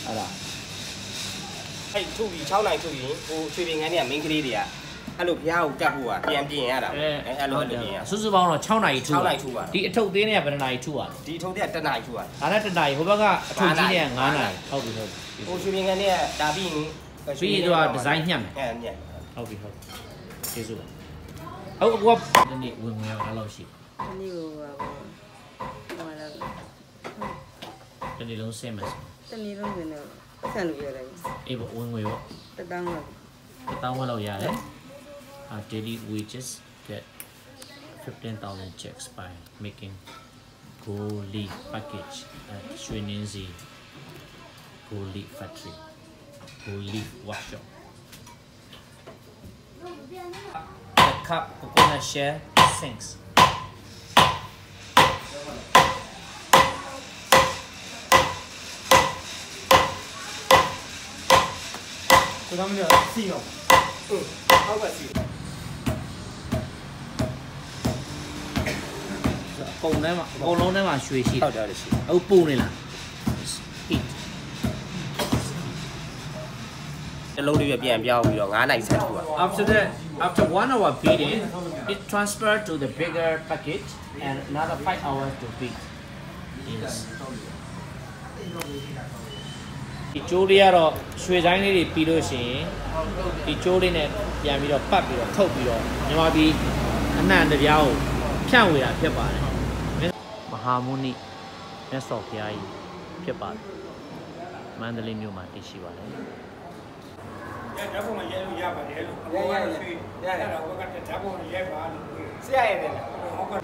好了。哎，处理超来处理，我随便看你没给的啊。အဲ့လိုဖျားကိုကတ်ဖို့อ่ะပြန်ပြင်ရတာအဲ့လိုပြင်ရစုစုပေါင်းတော့6နာရီထု6နာရီထုပါဒီအထုပ်သေးနဲ့ဘယ်နှနာရီထုอ่ะဒီထုပ်တဲ့1နာရီထုอ่ะဒါနဲ့1နာရီဟိုဘက်ကအထုပ်ကြီးနဲ့9နာရီဟုတ်ပြီဟုတ်ပြီဟိုရွှေပြင်ကန်နဲ့ဒါပြီးရင်ပြီးတော့ဒီဇိုင်းညှက်မယ်ညက်ဟုတ်ပြီဟုတ်ကျေးဇူးပါဟုတ်ကဒီနေ့ဝင်ဝင်ရလောက်ရှိဒီနေ့ကိုပါဟိုလာဒီနေ့လုံးဆင်းမယ်တနေ့လုံးနေတော့ဆန်လို့ပြောလိုက်အေးပေါ့ဝင်ဝင်ပေါ့1000လောက်1000လောက်ရတယ် Our daily wages get 15,000 checks by making gold leaf package at Shuininzi gold leaf factory gold leaf workshop the cup coconut shell sinksဆိုတော့မျိုးစီရောဟုတ်ပါစီအကုန်လုံးထဲမှာရွှေရှိဟုတ်တယ်ရှိဟုတ်ပူနေလား heat တလုံးလေးပြန်ပြောင်းပြီးတော့9နိုင်ဆက်ထူပါ after 1 hour beating it transferred to the bigger package and another 5 hours to beat yes ဒီကျိုးလေးကတော့ရွှေဆိုင်လေးတွေပြီးလို့ရှိရင်ဒီကျိုးလေးနဲ့ပြန်ပြီးတော့ပတ်ပြီးတော့ထုတ်ပြီးတော့မြန်မာပြည်အနှံ့တရားကိုဖြန့်ဝေတာဖြစ်ပါတယ်မဟာမုနိမြတ်စွာဘုရားကြီးဖြစ်ပါတယ်မန္တလေးမြို့မှာတည်ရှိပါတယ်ဓာတ်ပုံရဲလို့ရပါတယ်လို့အပေါ်ကရွှေရတယ်တော့ဘက်ကဓာတ်ပုံရဲပါလို့ဆရာရဲ့တယ်လားဟုတ်ကဲ့